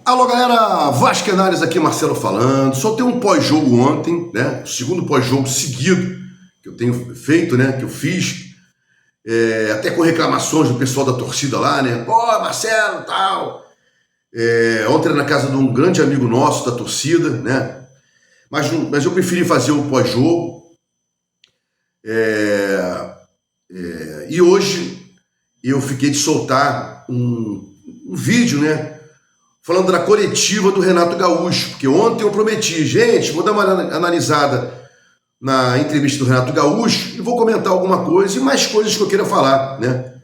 Alô galera, Vasquenares aqui, Marcelo falando. Só tem um pós-jogo ontem, né? O segundo pós-jogo seguido que eu tenho feito, né? Que eu fiz, até com reclamações do pessoal da torcida lá, né? Pô, Marcelo, tal. Ontem era na casa de um grande amigo nosso da torcida, né? Mas eu preferi fazer o pós-jogo. E hoje eu fiquei de soltar um vídeo, né? Falando da coletiva do Renato Gaúcho, porque ontem eu prometi, gente, vou dar uma analisada na entrevista do Renato Gaúcho e vou comentar alguma coisa e mais coisas que eu queira falar, né?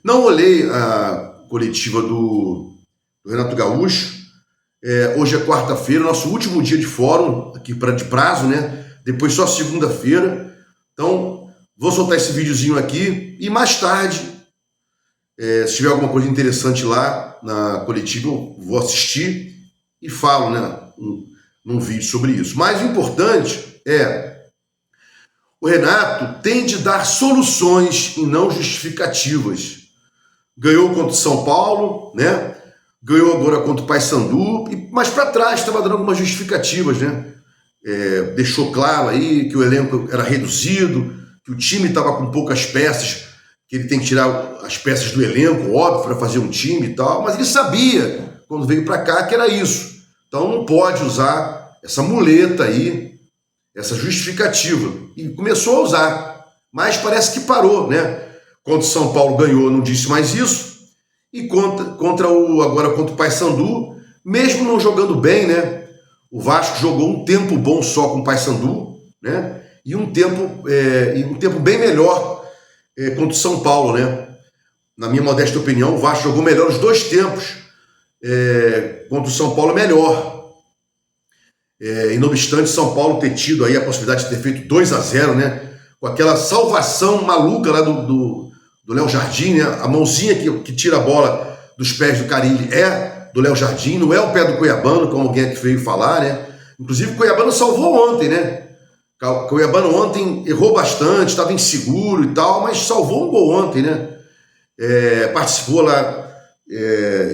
Não olhei a coletiva do Renato Gaúcho. Hoje é quarta-feira, nosso último dia de fórum aqui de prazo, né? Depois só segunda-feira. Então, vou soltar esse videozinho aqui e mais tarde, se tiver alguma coisa interessante lá na coletiva, eu vou assistir e falo, né, num vídeo sobre isso. Mas o importante o Renato tem de dar soluções e não justificativas. Ganhou contra o São Paulo, né? Ganhou agora contra o Paysandu, mas para trás estava dando algumas justificativas, né? Deixou claro aí que o elenco era reduzido, que o time estava com poucas peças, que ele tem que tirar as peças do elenco, óbvio, para fazer um time e tal, mas ele sabia, quando veio para cá, que era isso. Então não pode usar essa muleta aí, essa justificativa. E começou a usar, mas parece que parou, né? Contra o São Paulo ganhou, não disse mais isso, e agora contra o Paysandu, mesmo não jogando bem, né? O Vasco jogou um tempo bom só com o Paysandu, né? E um tempo bem melhor contra o São Paulo, né? Na minha modesta opinião, o Vasco jogou melhor os dois tempos, contra o São Paulo melhor. E não obstante São Paulo ter tido aí a possibilidade de ter feito 2-0, né? Com aquela salvação maluca lá do Léo Jardim, né? A mãozinha que tira a bola dos pés do Carille do Léo Jardim, não é o pé do Cuiabano, como alguém aqui veio falar, né? Inclusive o Cuiabano salvou ontem, né? O Cuiabano ontem errou bastante, estava inseguro e tal, mas salvou um gol ontem, né? Participou lá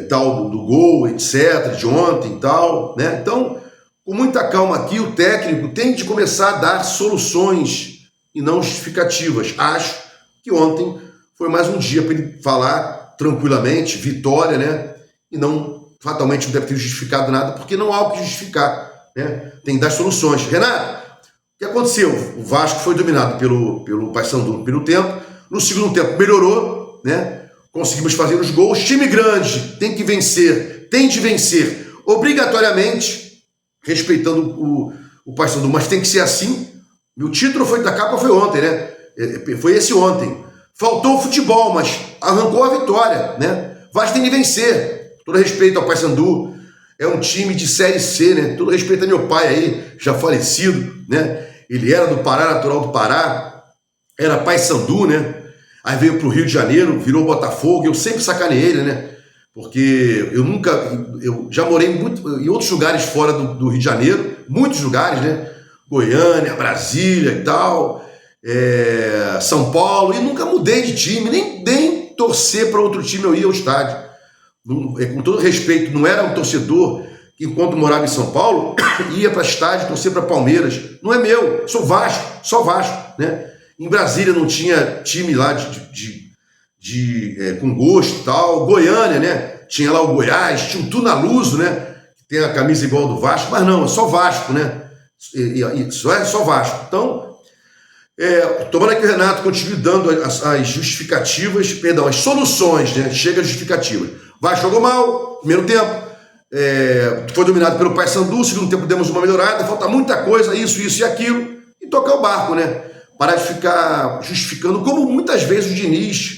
tal do gol, etc., de ontem e tal, né? Então, com muita calma aqui, o técnico tem de começar a dar soluções e não justificativas. Acho que ontem foi mais um dia para ele falar tranquilamente, vitória, né? E não, fatalmente, não deve ter justificado nada, porque não há o que justificar, né? Tem que dar soluções. Renato, o que aconteceu? O Vasco foi dominado pelo Paysandu no primeiro tempo. No segundo tempo melhorou, né? Conseguimos fazer os gols. Time grande tem que vencer, tem de vencer obrigatoriamente, respeitando o Paysandu, mas tem que ser assim. O título da capa foi ontem, né? Foi esse ontem. Faltou o futebol, mas arrancou a vitória, né? Vasco tem que vencer. Todo respeito ao Paysandu. É um time de Série C, né? Todo respeito a meu pai aí, já falecido, né? Ele era do Pará, natural do Pará, era Paysandu, né? Aí veio pro Rio de Janeiro, virou Botafogo, eu sempre sacaneei ele, né? Porque eu já morei muito em outros lugares fora do Rio de Janeiro, muitos lugares, né? Goiânia, Brasília e tal, São Paulo, e nunca mudei de time, nem torcer para outro time eu ia ao estádio. Com todo respeito, não era um torcedor que, enquanto morava em São Paulo, ia para estádio torcer para Palmeiras. Não é meu, sou Vasco, só Vasco, né? Em Brasília não tinha time lá com gosto e tal. Goiânia, né? Tinha lá o Goiás, tinha o Tunaluso, né? Que tem a camisa igual do Vasco, mas não, é só Vasco, né? Isso é só Vasco. Então, tomara que o Renato continue dando as justificativas, perdão, as soluções, né? Chega a justificativas. Vasco jogou mal, primeiro tempo, foi dominado pelo Paysandu, segundo tempo demos uma melhorada, falta muita coisa, isso e aquilo, e tocar o barco, né? Parar de ficar justificando, como muitas vezes o Diniz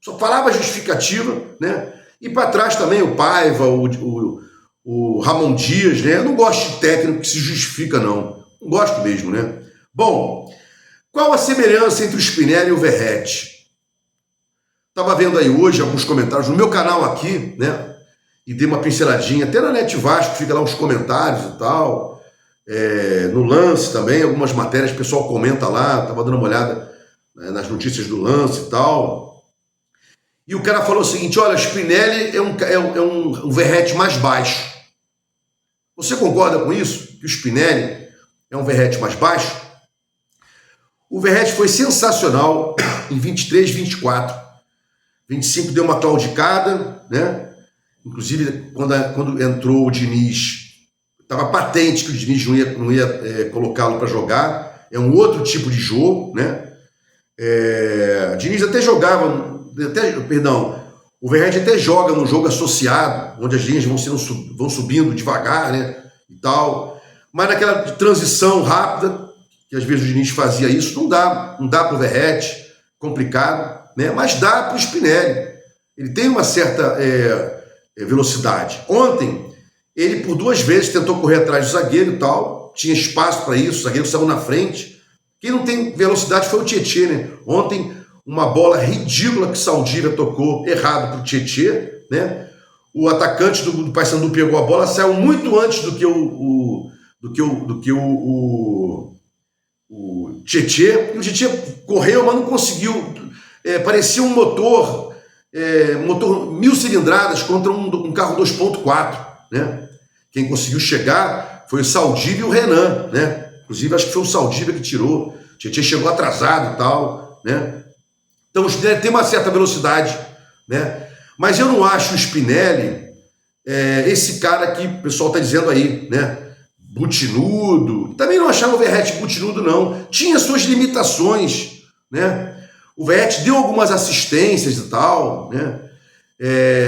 só falava justificativa, né? E para trás também o Paiva, o Ramon Dias, né? Eu não gosto de técnico que se justifica, não. Não gosto mesmo, né? Bom, qual a semelhança entre o Spinelli e o Verratti? Estava vendo aí hoje alguns comentários no meu canal aqui, né? E dei uma pinceladinha, até na Net Vasco, fica lá uns comentários e tal. No Lance também, algumas matérias, o pessoal comenta lá, estava dando uma olhada, né, nas notícias do Lance e tal. E o cara falou o seguinte: olha, o Spinelli é um Verratti mais baixo. Você concorda com isso? Que o Spinelli é um Verratti mais baixo? O Verratti foi sensacional em 23, 24. 25 deu uma claudicada, né? Inclusive, quando entrou o Diniz, estava patente que o Diniz não ia colocá-lo para jogar. É um outro tipo de jogo, né? O Diniz até jogava, o Verratti até joga num jogo associado, onde as linhas vão subindo devagar, né? E tal. Mas naquela transição rápida, que às vezes o Diniz fazia isso, não dá para o Verratti, complicado, né? Mas dá para o Spinelli. Ele tem uma certa velocidade. Ontem, ele por 2 vezes tentou correr atrás do zagueiro e tal, tinha espaço para isso, os zagueiros estavam na frente. Quem não tem velocidade foi o Tietê, né? Ontem, uma bola ridícula que o Saldívia tocou errado para o Tietê, né? O atacante do Paysandu pegou a bola, saiu muito antes do que o Tietê, e o Tietê correu, mas não conseguiu. Parecia um motor 1000 cilindradas contra um carro 2.4, né? Quem conseguiu chegar foi o Saldívia e o Renan, né? Inclusive, acho que foi o Saldívia que tirou. O Tietê chegou atrasado e tal, né? Então, o Spinelli tem uma certa velocidade, né? Mas eu não acho o Spinelli esse cara que o pessoal está dizendo aí, né? Butinudo. Também não achava o Verratti butinudo, não. Tinha suas limitações, né? O Verratti deu algumas assistências e tal, né?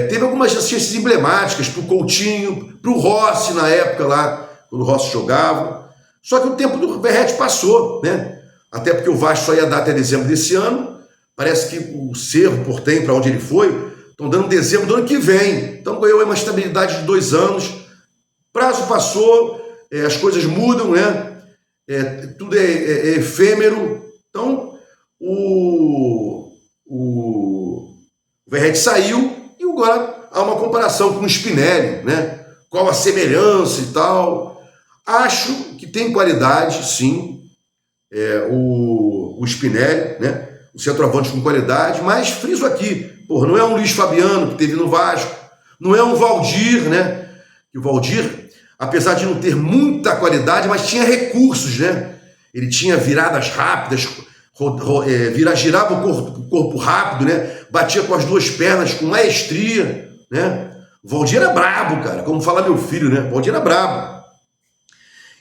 Teve algumas assistências emblemáticas para o Coutinho, para o Rossi na época lá, quando o Rossi jogava. Só que o tempo do Verratti passou, né? Até porque o Vasco só ia dar até dezembro desse ano. Parece que o Cerro Porteño, para onde ele foi, estão dando dezembro do ano que vem. Então ganhou uma estabilidade de 2 anos. Prazo passou, as coisas mudam, né? Tudo é efêmero. Então o Verratti saiu e agora há uma comparação com o Spinelli, né? Qual a semelhança e tal. Acho que tem qualidade, sim, o Spinelli, né? O centroavante com qualidade, mas friso aqui, não é um Luiz Fabiano que teve no Vasco, não é um Valdir, né? E o Valdir, apesar de não ter muita qualidade, mas tinha recursos, né? Ele tinha viradas rápidas, girava o corpo rápido, né? Batia com as 2 pernas com maestria, né? O Valdir era brabo, cara, como fala meu filho, né? O Valdir era brabo.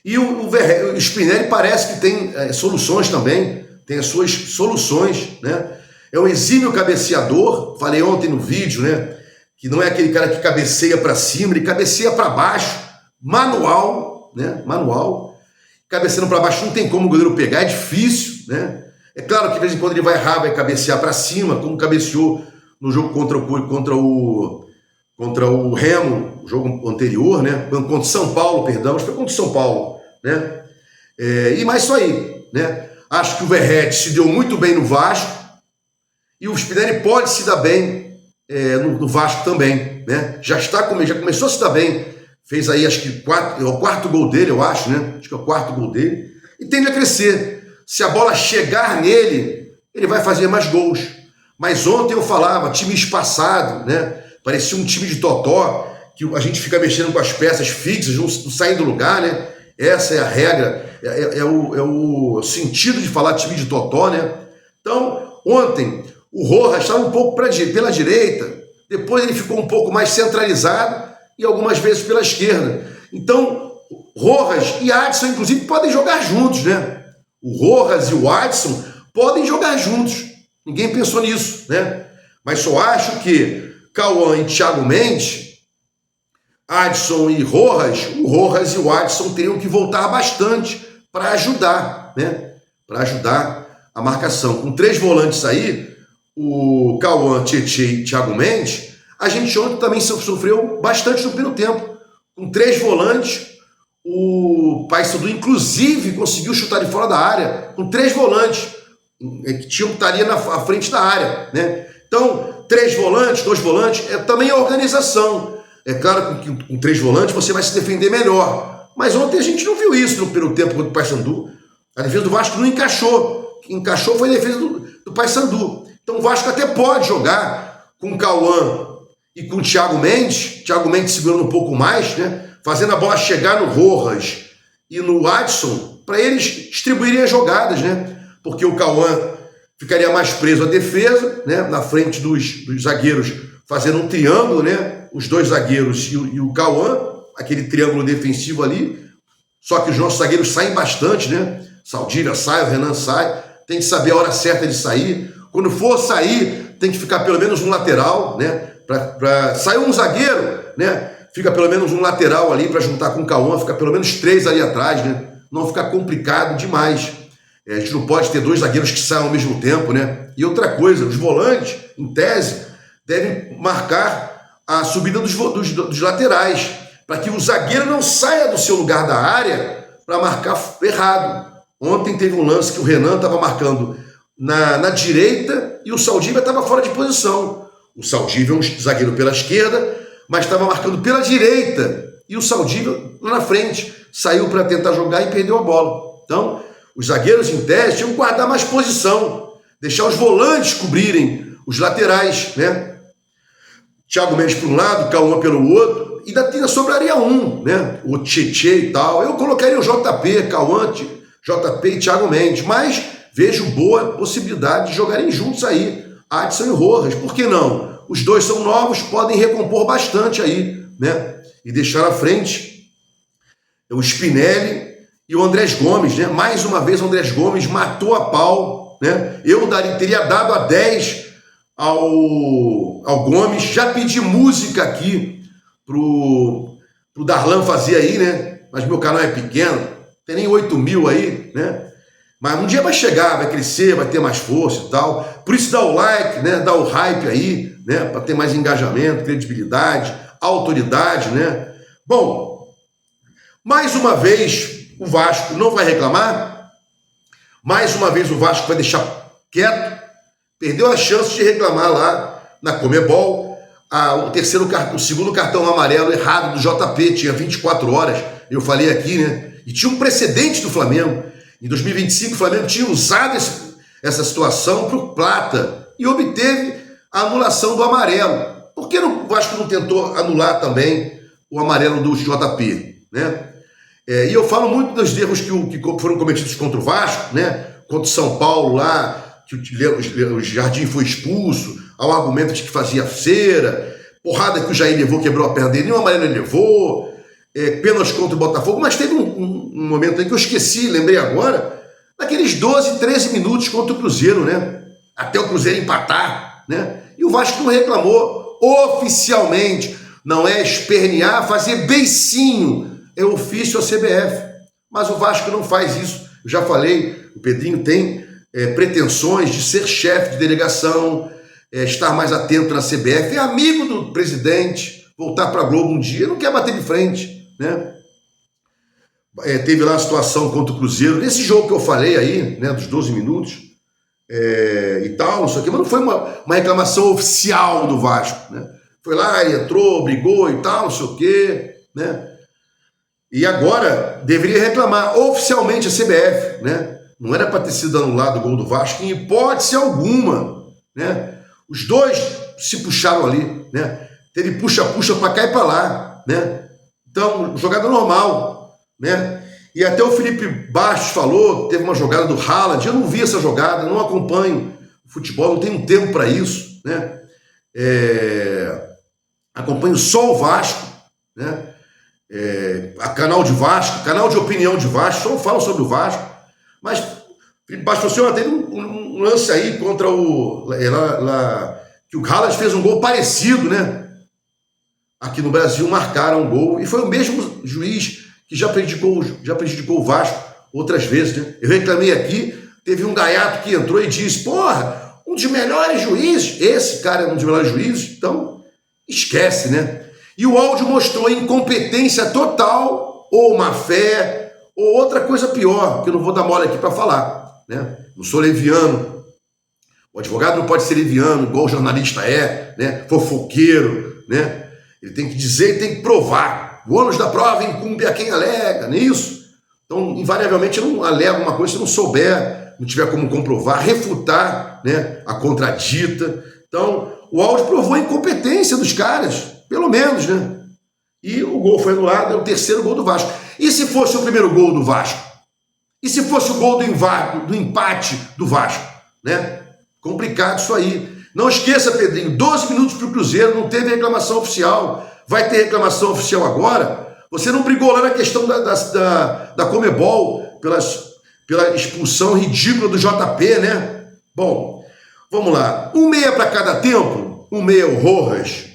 E o Spinelli parece que tem soluções também, tem as suas soluções, né? É um exímio cabeceador, falei ontem no vídeo, né? Que não é aquele cara que cabeceia para cima, ele cabeceia para baixo, manual, né? Manual. Cabeceando para baixo não tem como o goleiro pegar, é difícil, né? É claro que de vez em quando ele vai errar, vai cabecear para cima, como cabeceou no jogo contra o Remo, o jogo anterior, né? Contra o São Paulo, perdão, acho que foi contra o São Paulo, né? E mais isso aí, né? Acho que o Verratti se deu muito bem no Vasco e o Spinelli pode se dar bem no Vasco também, né? Já começou a se dar bem, fez aí acho que o 4º gol dele, eu acho, né? Acho que é o 4º gol dele e tende a crescer. Se a bola chegar nele, ele vai fazer mais gols. Mas ontem eu falava, time espaçado, né? Parecia um time de totó, que a gente fica mexendo com as peças fixas, não saem do lugar, né? Essa é a regra, é o sentido de falar time de totó, né? Então, ontem, o Rojas estava um pouco pela direita, depois ele ficou um pouco mais centralizado e algumas vezes pela esquerda. Então, Rojas e Adson, inclusive, podem jogar juntos, né? O Rojas e o Adson podem jogar juntos. Ninguém pensou nisso, né? Mas só acho que Cauã e Thiago Mendes, Adson e Rojas, o Rojas e o Adson teriam que voltar bastante para ajudar, né? Para ajudar a marcação. Com 3 volantes aí, o Cauã, Tietê e Thiago Mendes, a gente ontem também sofreu bastante no primeiro tempo. Com 3 volantes, o Paysandu, inclusive, conseguiu chutar de fora da área, com 3 volantes, que estaria na frente da área, né? Então, 3 volantes, 2 volantes, também é organização. É claro que com 3 volantes você vai se defender melhor. Mas ontem a gente não viu isso no primeiro tempo contra o Paysandu. A defesa do Vasco não encaixou. Quem encaixou foi a defesa do Paysandu. Então o Vasco até pode jogar com o Cauã e com o Thiago Mendes segurando um pouco mais, né? fazendo a bola chegar no Rojas e no Adson, para eles distribuírem as jogadas, né? Porque o Cauã ficaria mais preso à defesa, né? Na frente dos zagueiros, fazendo um triângulo, né? Os dois zagueiros e o Cauã, aquele triângulo defensivo ali. Só que os nossos zagueiros saem bastante, né? Saldívia sai, o Renan sai. Tem que saber a hora certa de sair. Quando for sair, tem que ficar pelo menos um lateral, né? Para sair um zagueiro, né? Fica pelo menos um lateral ali para juntar com o Cauã, fica pelo menos 3 ali atrás, né? Não ficar complicado demais. A gente não pode ter 2 zagueiros que saiam ao mesmo tempo, né? E outra coisa, os volantes, em tese, devem marcar a subida dos laterais, para que o zagueiro não saia do seu lugar da área para marcar errado. Ontem teve um lance que o Renan estava marcando na direita e o Saldívia estava fora de posição. O Saldívia é um zagueiro pela esquerda, mas estava marcando pela direita e o Saldívia lá na frente. Saiu para tentar jogar e perdeu a bola. Então, os zagueiros em teste tinham que guardar mais posição, deixar os volantes cobrirem os laterais, né? Thiago Mendes por um lado, Cauã pelo outro, e ainda sobraria um, né? O Tietê e tal. Eu colocaria o JP, Cauã, JP e Thiago Mendes, mas vejo boa possibilidade de jogarem juntos aí, Adson e Rojas. Por que não? Os dois são novos, podem recompor bastante aí, né? E deixar à frente o Spinelli e o Andrés Gomes, né? Mais uma vez o Andrés Gomes matou a pau, né? Eu teria dado a 10 ao Gomes. Já pedi música aqui pro Darlan fazer aí, né? Mas meu canal é pequeno, tem nem 8 mil aí, né? Mas um dia vai chegar, vai crescer, vai ter mais força e tal. Por isso dá o like, né? Dá o hype aí, né? Para ter mais engajamento, credibilidade, autoridade, né? Bom, mais uma vez o Vasco não vai reclamar. Mais uma vez o Vasco vai deixar quieto. Perdeu a chance de reclamar lá na Conmebol. O segundo cartão amarelo errado do JP, tinha 24 horas, eu falei aqui, né? E tinha um precedente do Flamengo. Em 2025, o Flamengo tinha usado essa situação para o Plata e obteve a anulação do amarelo. Por que o Vasco não tentou anular também o amarelo do JP, né? E eu falo muito dos erros que foram cometidos contra o Vasco, né? Contra o São Paulo lá, que o Jardim foi expulso, ao argumento de que fazia cera, porrada que o Jair levou, quebrou a perna dele, nenhum amarelo ele levou, pênalti contra o Botafogo, mas teve um momento aí que eu esqueci, lembrei agora, naqueles 12, 13 minutos contra o Cruzeiro, né? Até o Cruzeiro empatar, né? E o Vasco não reclamou oficialmente, não é espernear, fazer beicinho, é ofício à CBF. Mas o Vasco não faz isso. Eu já falei, o Pedrinho tem pretensões de ser chefe de delegação, estar mais atento na CBF, é amigo do presidente, voltar para a Globo um dia, não quer bater de frente, né? Teve lá a situação contra o Cruzeiro, nesse jogo que eu falei aí, né, dos 12 minutos, e tal, não sei o quê, mas não foi uma reclamação oficial do Vasco, né? Foi lá, ele entrou, brigou e tal, não sei o quê, né? E agora deveria reclamar oficialmente a CBF, né? Não era para ter sido anulado o gol do Vasco em hipótese alguma, né? Os dois se puxaram ali, né? Teve puxa-puxa para cá e para lá, né? Então, jogada normal, né? E até o Felipe Bastos falou, teve uma jogada do Haaland, eu não vi essa jogada, não acompanho o futebol, não tenho tempo para isso, né? Acompanho só o Vasco, né? A canal de Vasco, canal de opinião de Vasco, só falo sobre o Vasco, mas Felipe Bastos falou assim, teve um lance aí contra que o Haaland fez um gol parecido, né? Aqui no Brasil marcaram um gol, e foi o mesmo juiz que já prejudicou o Vasco outras vezes, né? Eu reclamei aqui, teve um gaiato que entrou e disse, porra, um dos melhores juízes, esse cara é um dos melhores juízes, então esquece, né? E o áudio mostrou incompetência total, ou má fé, ou outra coisa pior, que eu não vou dar mole aqui para falar, né? Não sou leviano, o advogado não pode ser leviano, igual o jornalista né? Fofoqueiro, né? Ele tem que dizer e tem que provar. O ônus da prova incumbe a quem alega, não é isso? Então, invariavelmente, eu não alego uma coisa se eu não souber, não tiver como comprovar, refutar, né, a contradita. Então, o áudio provou a incompetência dos caras, pelo menos, né? E o gol foi anulado, é o terceiro gol do Vasco. E se fosse o primeiro gol do Vasco? E se fosse o gol do empate do Vasco? Né? Complicado isso aí. Não esqueça, Pedrinho, 12 minutos para o Cruzeiro, não teve reclamação oficial. Vai ter reclamação oficial agora? Você não brigou lá na questão da Conmebol pela expulsão ridícula do JP, né? Bom, vamos lá. Um meia para cada tempo. Um meia o Rojas.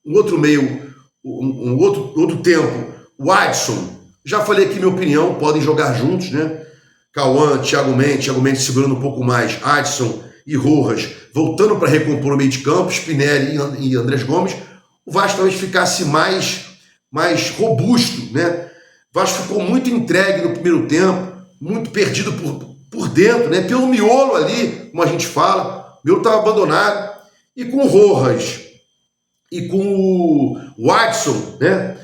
Um outro meio, outro tempo, o Adson. Já falei aqui minha opinião, podem jogar juntos, né? Cauã, Thiago Mendes segurando um pouco mais, Adson e Rojas voltando para recompor o meio de campo, Spinelli e Andrés Gomes. O Vasco talvez ficasse mais robusto, né? O Vasco ficou muito entregue no primeiro tempo, muito perdido por dentro, né? Pelo miolo ali, como a gente fala, o miolo estava abandonado. E com o Rojas e com o Watson, né?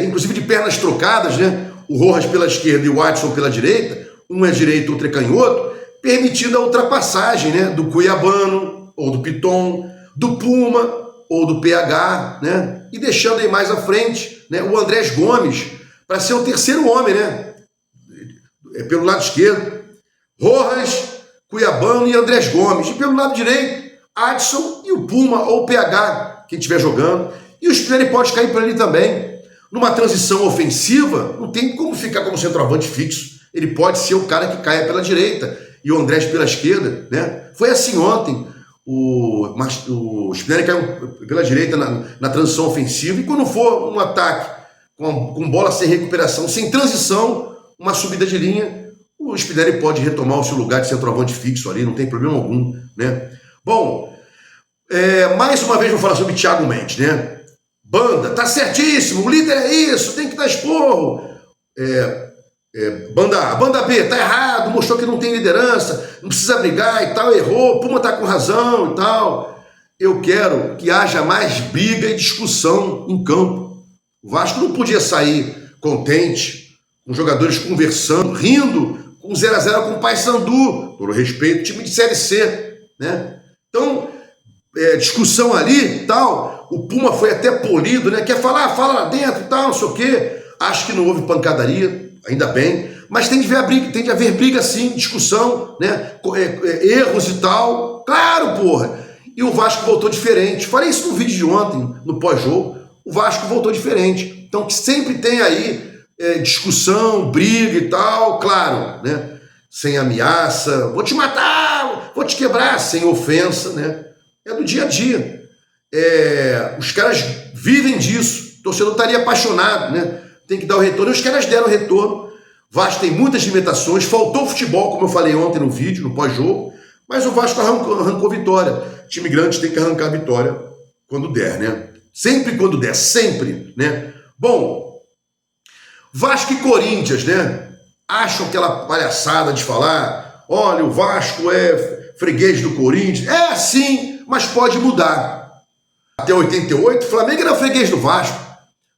Inclusive de pernas trocadas, né? O Rojas pela esquerda e o Watson pela direita, um é direito, outro é canhoto, permitindo a ultrapassagem, né? Do Cuiabano ou do Piton, do Puma ou do PH, né? E deixando aí mais à frente, né, o Andrés Gomes para ser o terceiro homem, né? Pelo lado esquerdo, Rojas, Cuiabano e Andrés Gomes. E pelo lado direito, Adson e o Puma ou o PH, quem estiver jogando. E o Spinelli pode cair para ali também. Numa transição ofensiva, não tem como ficar como centroavante fixo. Ele pode ser o cara que caia pela direita e o Andrés pela esquerda, né? Foi assim ontem. O Spinelli caiu pela direita na transição ofensiva, e quando for um ataque com bola sem recuperação, sem transição, uma subida de linha, o Spinelli pode retomar o seu lugar de centroavante fixo ali, não tem problema algum, né? Bom, mais uma vez vou falar sobre Thiago Mendes, né? Banda, tá certíssimo, o líder é isso, tem que dar esporro. Banda B, tá errado, mostrou que não tem liderança, não precisa brigar e tal, errou, Puma tá com razão e tal. Eu quero que haja mais briga e discussão em campo. O Vasco não podia sair contente, com jogadores conversando, rindo, com 0x0 com o Paysandu, todo respeito, time de Série C, né? Então, discussão ali e tal, o Puma foi até polido, né? Quer falar? Fala lá dentro e tal, não sei o quê. Acho que não houve pancadaria, ainda bem, mas tem de haver briga sim, discussão, né? Erros e tal. Claro, porra! E o Vasco voltou diferente. Falei isso no vídeo de ontem, no pós-jogo. O Vasco voltou diferente. Então, que sempre tem aí discussão, briga e tal, claro, né? Sem ameaça, vou te matar, vou te quebrar, sem ofensa, né? É do dia a dia. Os caras vivem disso. O torcedor estaria apaixonado, né? Tem que dar o retorno. E os caras deram o retorno. Vasco tem muitas limitações. Faltou futebol, como eu falei ontem no vídeo, no pós-jogo. Mas o Vasco arrancou vitória. Time grande tem que arrancar vitória quando der, né? Sempre quando der, sempre, né? Bom, Vasco e Corinthians, né? Acham aquela palhaçada de falar, olha, o Vasco é freguês do Corinthians. É sim, mas pode mudar. Até 88, o Flamengo era freguês do Vasco.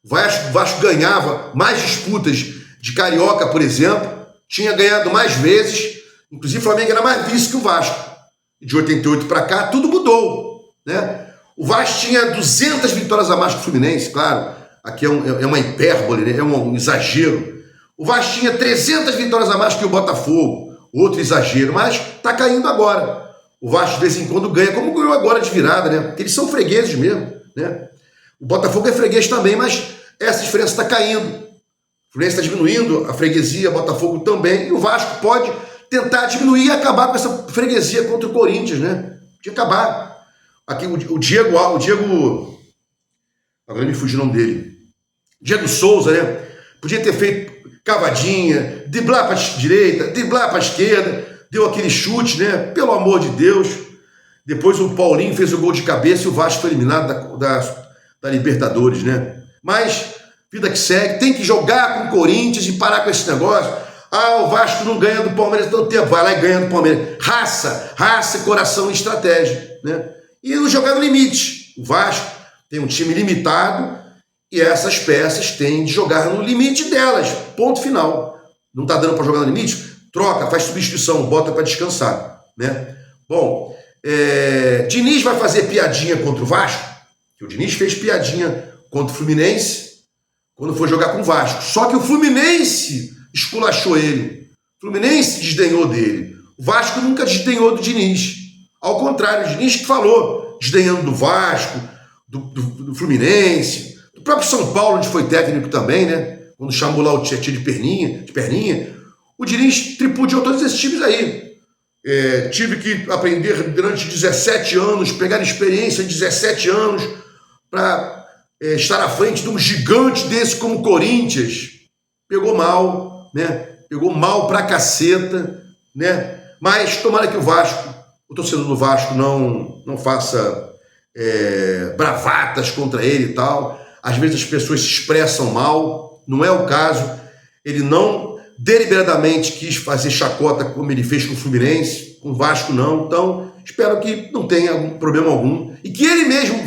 O Vasco ganhava mais disputas de Carioca, por exemplo. Tinha ganhado mais vezes. Inclusive, o Flamengo era mais vice que o Vasco. De 88 para cá, tudo mudou, né? O Vasco tinha 200 vitórias a mais que o Fluminense, claro. Aqui é uma hipérbole, né? É um exagero. O Vasco tinha 300 vitórias a mais que o Botafogo. Outro exagero, mas tá caindo agora. O Vasco, de vez em quando, ganha, como ganhou agora de virada, né? Porque eles são fregueses mesmo, né? O Botafogo é freguês também, mas essa diferença está caindo. O Fluminense está diminuindo a freguesia, o Botafogo também. E o Vasco pode tentar diminuir e acabar com essa freguesia contra o Corinthians, né? De acabar. Aqui o Diego... Agora me fugiu o nome dele. Diego Souza, né? Podia ter feito cavadinha, driblar para a direita, driblar para a esquerda, deu aquele chute, né? Pelo amor de Deus. Depois o Paulinho fez o gol de cabeça e o Vasco foi eliminado da Libertadores, né? Mas, vida que segue, tem que jogar com o Corinthians e parar com esse negócio. Ah, o Vasco não ganha do Palmeiras há tanto tempo, vai lá e ganha do Palmeiras. Raça, coração e estratégia, né? E jogar no limite. O Vasco tem um time limitado e essas peças têm de jogar no limite delas. Ponto final. Não está dando para jogar no limite? Troca, faz substituição, bota para descansar, né? Bom, Diniz vai fazer piadinha contra o Vasco? Que o Diniz fez piadinha contra o Fluminense, quando foi jogar com o Vasco. Só que o Fluminense esculachou ele. O Fluminense desdenhou dele. O Vasco nunca desdenhou do Diniz. Ao contrário, o Diniz que falou, desdenhando do Vasco, do Fluminense, do próprio São Paulo, onde foi técnico também, né? Quando chamou lá o Tietchan de perninha. O Diniz tripudiou todos esses times aí. Tive que aprender durante 17 anos, pegar experiência de 17 anos para estar à frente de um gigante desse como o Corinthians. Pegou mal, né? Pegou mal pra caceta, né? Mas tomara que o torcedor do Vasco não faça bravatas contra ele e tal. Às vezes as pessoas se expressam mal, não é o caso. Ele não deliberadamente quis fazer chacota como ele fez com o Fluminense, com o Vasco não. Então, espero que não tenha problema algum e que ele mesmo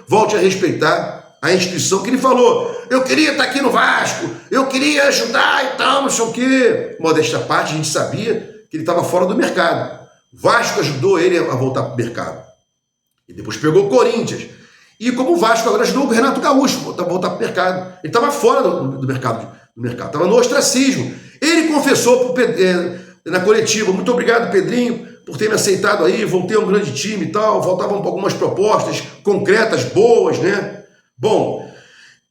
volte a respeitar a instituição que ele falou. Eu queria estar aqui no Vasco, eu queria ajudar e tal, não sei o quê. Modéstia à parte, a gente sabia que ele estava fora do mercado. O Vasco ajudou ele a voltar para o mercado. E depois pegou o Corinthians. E como o Vasco agora ajudou o Renato Gaúcho a voltar para o mercado. Ele estava fora do mercado, estava no ostracismo. Ele confessou na coletiva: muito obrigado, Pedrinho, por ter me aceitado aí, voltei a um grande time e tal, faltavam algumas propostas concretas, boas, né? Bom,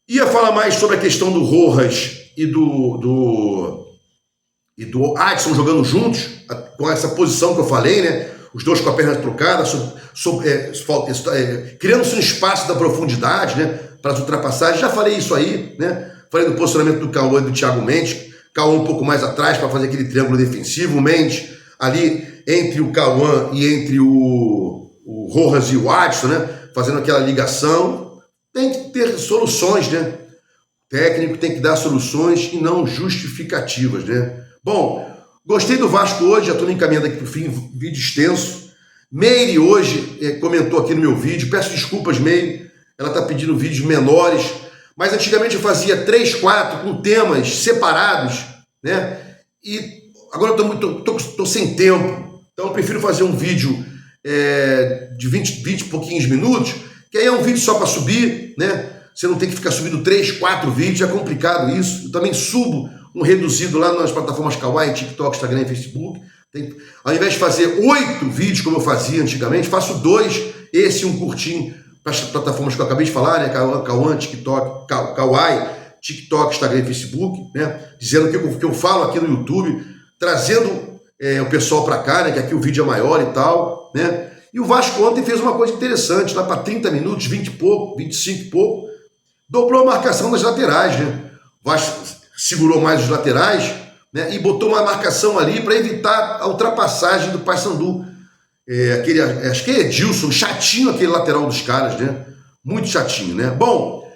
ia falar mais sobre a questão do Rojas e do Adson jogando juntos, com essa posição que eu falei, né? Os dois com a perna trocada, criando-se um espaço da profundidade, né? Para as ultrapassagens. Já falei isso aí, né? Falei do posicionamento do Cauã e do Thiago Mendes. Cauã um pouco mais atrás para fazer aquele triângulo defensivo. O Mendes ali entre o Cauã e entre o Rojas e o Adson, né? Fazendo aquela ligação. Tem que ter soluções, né? O técnico tem que dar soluções e não justificativas, né? Bom, gostei do Vasco hoje, já estou encaminhando aqui para o fim, vídeo extenso. Meire hoje comentou aqui no meu vídeo, peço desculpas, Meire, ela está pedindo vídeos menores, mas antigamente eu fazia 3, 4 com temas separados, né? E agora eu estou sem tempo, então eu prefiro fazer um vídeo de 20 e pouquinhos minutos, que aí é um vídeo só para subir, né? Você não tem que ficar subindo 3, 4 vídeos, é complicado isso. Eu também subo um reduzido lá nas plataformas Kawaii, TikTok, Instagram e Facebook. Ao invés de fazer 8 vídeos, como eu fazia antigamente, faço 2, esse e um curtinho para as plataformas que eu acabei de falar, né? Kawaii, TikTok, Kawaii, TikTok, Instagram e Facebook, né? Dizendo o que eu falo aqui no YouTube, trazendo o pessoal para cá, né? Que aqui o vídeo é maior e tal, né? E o Vasco ontem fez uma coisa interessante, lá para 30 minutos, 20 e pouco, 25 e pouco, dobrou a marcação das laterais, né? O Vasco segurou mais os laterais, né? E botou uma marcação ali para evitar a ultrapassagem do Paysandu. Acho que é Edilson, chatinho aquele lateral dos caras, né? Muito chatinho, né? Bom,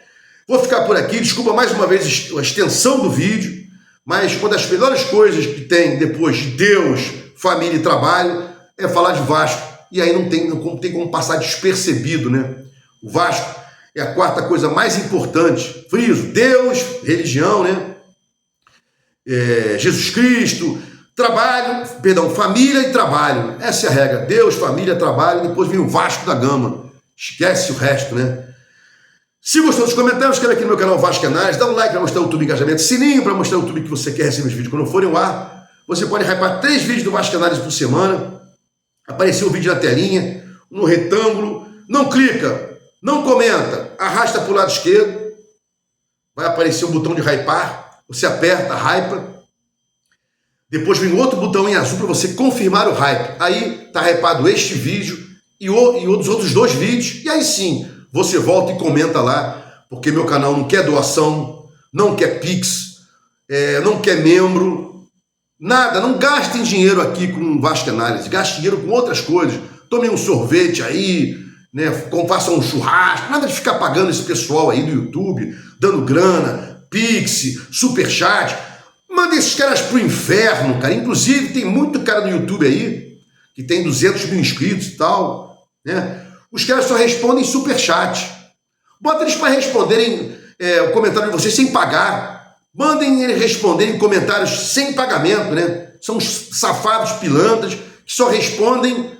vou ficar por aqui. Desculpa mais uma vez a extensão do vídeo, mas uma das melhores coisas que tem depois de Deus, família e trabalho é falar de Vasco. E aí não tem como passar despercebido, né? O Vasco é a quarta coisa mais importante. Friso, Deus, religião, né? Jesus Cristo, família e trabalho. Essa é a regra. Deus, família, trabalho, depois vem o Vasco da Gama. Esquece o resto, né? Se gostou dos comentários, inscreve aqui no meu canal Vasco Análise, dá um like para mostrar o YouTube engajamento, sininho para mostrar o YouTube que você quer receber os vídeos quando forem ao ar. Você pode hypar 3 vídeos do Vasco Análise por semana. Apareceu o vídeo na telinha, no retângulo. Não clica, não comenta, arrasta para o lado esquerdo. Vai aparecer o botão de hypar. Você aperta, hypa. Depois vem outro botão em azul para você confirmar o hype. Aí está hypado este vídeo e os outros 2 vídeos. E aí sim, você volta e comenta lá. Porque meu canal não quer doação, não quer pix, não quer membro. Nada, não gastem dinheiro aqui com Vasco Análise. Gastem dinheiro com outras coisas. Tomem um sorvete aí, né? Façam um churrasco. Nada de ficar pagando esse pessoal aí do YouTube, dando grana. Pix, Superchat, manda esses caras pro inferno, cara. Inclusive, tem muito cara no YouTube aí, que tem 200 mil inscritos e tal, né? Os caras só respondem Superchat. Bota eles para responderem o comentário de vocês sem pagar. Mandem eles responderem comentários sem pagamento, né? São uns safados pilantras que só respondem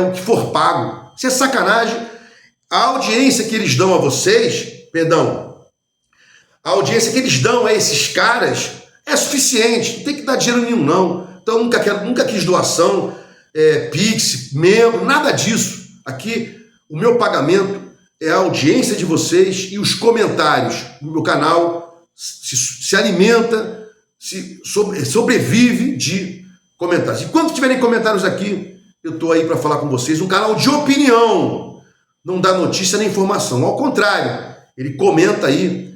o que for pago. Isso é sacanagem. A audiência que eles dão a vocês, a a audiência que eles dão a esses caras é suficiente, não tem que dar dinheiro nenhum não. Então eu nunca quis doação, Pix, membro, nada disso. Aqui o meu pagamento é a audiência de vocês e os comentários. O meu canal se alimenta, sobrevive de comentários. E quando tiverem comentários aqui, eu estou aí para falar com vocês. Um canal de opinião, não dá notícia nem informação. Ao contrário, ele comenta aí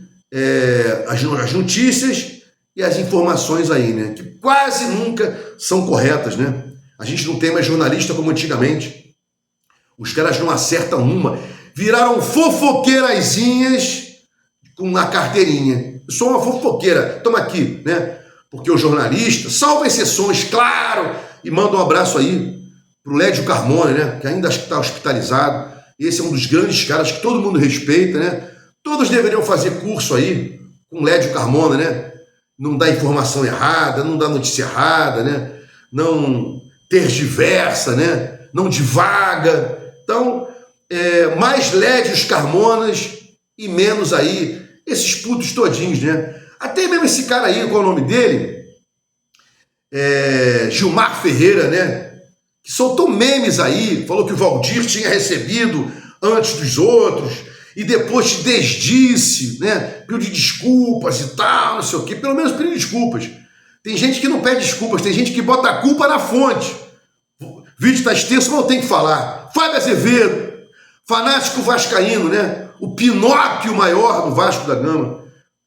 as notícias e as informações aí, né? Que quase nunca são corretas, né? A gente não tem mais jornalista como antigamente. Os caras não acertam uma. Viraram fofoqueirazinhas com a carteirinha. Eu sou uma fofoqueira, toma aqui, né? Porque o jornalista, salvo exceções, claro, e manda um abraço aí pro Lédio Carmona, né? Que ainda está hospitalizado. Esse é um dos grandes caras que todo mundo respeita, né? Todos deveriam fazer curso aí com Lédio Carmona, né? Não dar informação errada, não dar notícia errada, né? Não tergiversa, né? Não divaga. Então, mais Lédios Carmonas e menos aí esses putos todinhos, né? Até mesmo esse cara aí, qual é o nome dele? Gilmar Ferreira, né? Que soltou memes aí, falou que o Valdir tinha recebido antes dos outros e depois te desdisse, né? Pediu desculpas e tal, não sei o quê. Pelo menos pediu desculpas. Tem gente que não pede desculpas, tem gente que bota a culpa na fonte. O vídeo está extenso, mas eu tenho que falar. Fábio Azevedo, fanático vascaíno, né? O Pinóquio maior do Vasco da Gama.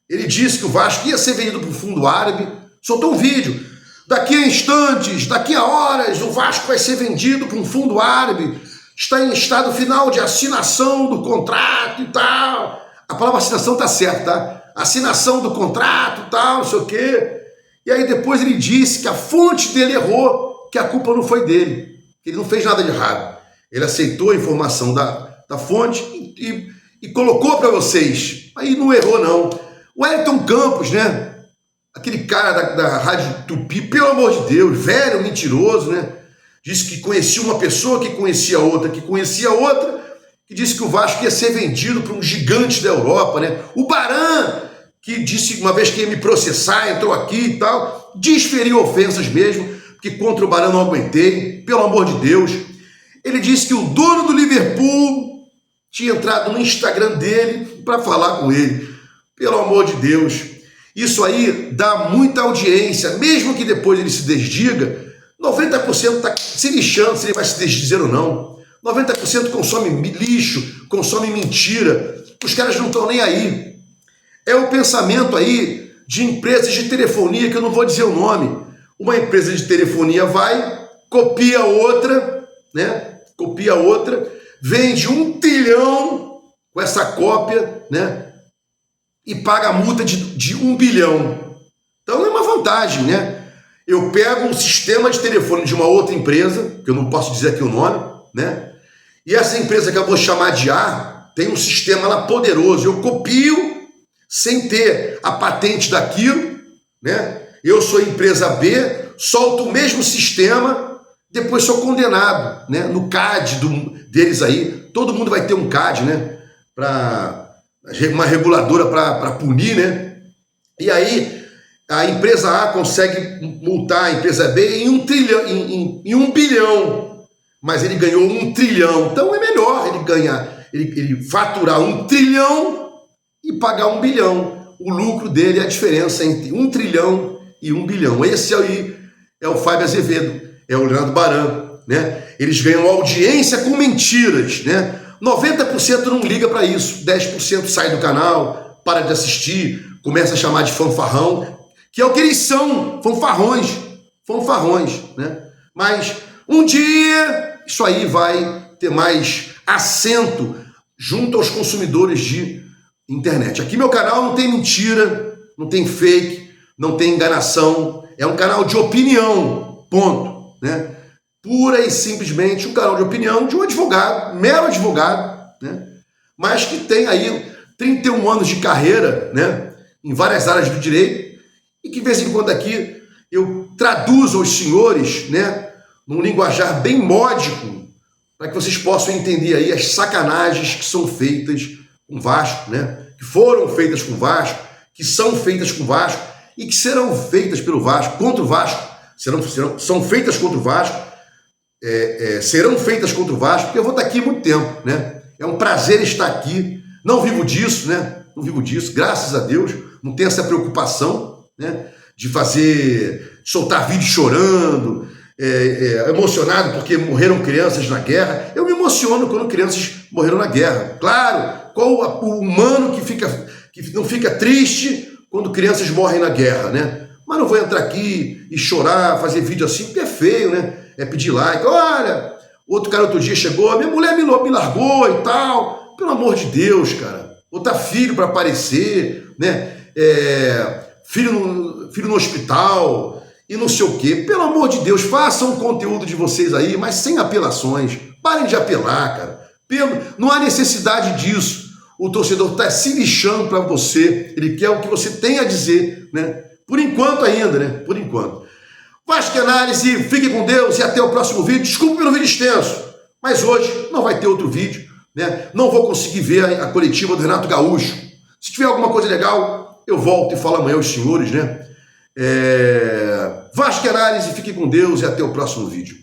Ele disse que o Vasco ia ser vendido para o fundo árabe. Soltou um vídeo. Daqui a instantes, daqui a horas, o Vasco vai ser vendido para um fundo árabe. Está em estado final de assinação do contrato e tal. A palavra assinação está certa, tá? Assinação do contrato e tal, não sei o quê. E aí depois ele disse que a fonte dele errou, que a culpa não foi dele, que ele não fez nada de errado. Ele aceitou a informação da fonte e colocou para vocês. Aí não errou, não. O Wellington Campos, né? Aquele cara da Rádio Tupi, pelo amor de Deus, velho, mentiroso, né? Disse que conhecia uma pessoa, que conhecia outra, que disse que o Vasco ia ser vendido para um gigante da Europa, né? O Baran, que disse uma vez que ia me processar, entrou aqui e tal, desferiu ofensas mesmo, porque contra o Baran não aguentei, pelo amor de Deus. Ele disse que o dono do Liverpool tinha entrado no Instagram dele para falar com ele. Pelo amor de Deus. Isso aí dá muita audiência, mesmo que depois ele se desdiga, 90% está se lixando se ele vai se desdizer ou não. 90% consome lixo, consome mentira. Os caras não estão nem aí. É o pensamento aí de empresas de telefonia, que eu não vou dizer o nome. Uma empresa de telefonia vai, copia outra, né? Copia outra, vende 1 trilhão com essa cópia, né? E paga a multa de 1 bilhão. Então é uma vantagem, né? Eu pego um sistema de telefone de uma outra empresa, que eu não posso dizer aqui o nome, né? E essa empresa que eu vou chamar de A, tem um sistema lá poderoso. Eu copio sem ter a patente daquilo, né? Eu sou empresa B, solto o mesmo sistema, depois sou condenado, né? No CAD deles aí, todo mundo vai ter um CAD, né? Uma reguladora para punir, né? E aí a empresa A consegue multar a empresa B em 1 trilhão, em 1 bilhão, mas ele ganhou 1 trilhão. Então é melhor ele ganhar, ele faturar 1 trilhão e pagar 1 bilhão. O lucro dele é a diferença entre 1 trilhão e 1 bilhão. Esse aí é o Fábio Azevedo, é o Leandro Baran, né? Eles ganham audiência com mentiras, né? 90% não liga para isso, 10% sai do canal, para de assistir, começa a chamar de fanfarrão, que é o que eles são, fanfarrões, né? Mas um dia isso aí vai ter mais assento junto aos consumidores de internet. Aqui meu canal não tem mentira, não tem fake, não tem enganação, é um canal de opinião, ponto, né? Pura e simplesmente um canal de opinião de um advogado, mero advogado, né? Mas que tem aí 31 anos de carreira, né? Em várias áreas do direito, e que de vez em quando aqui eu traduzo aos senhores, né? Num linguajar bem módico, para que vocês possam entender aí as sacanagens que são feitas com o Vasco, né? Que foram feitas com o Vasco, que são feitas com o Vasco e que serão feitas pelo Vasco, contra o Vasco, são feitas contra o Vasco, serão feitas contra o Vasco, porque eu vou estar aqui muito tempo, né? É um prazer estar aqui, não vivo disso, né? Não vivo disso, graças a Deus, não tenho essa preocupação, né? De soltar vídeo chorando, emocionado porque morreram crianças na guerra. Eu me emociono quando crianças morreram na guerra. Claro, qual o humano que não fica triste quando crianças morrem na guerra, né? Mas não vou entrar aqui e chorar, fazer vídeo assim, porque é feio, né? É pedir like. Olha, outro cara outro dia chegou, minha mulher me largou e tal. Pelo amor de Deus, cara. Botar filho para aparecer, né? Filho no hospital e não sei o quê. Pelo amor de Deus, façam o conteúdo de vocês aí, mas sem apelações. Parem de apelar, cara. Não há necessidade disso. O torcedor está se lixando para você. Ele quer o que você tem a dizer, né? Por enquanto ainda, né? Por enquanto. Vasco Análise, fique com Deus e até o próximo vídeo. Desculpe pelo vídeo extenso, mas hoje não vai ter outro vídeo, né? Não vou conseguir ver a coletiva do Renato Gaúcho. Se tiver alguma coisa legal, eu volto e falo amanhã aos senhores, né? Vasco Análise, fique com Deus e até o próximo vídeo.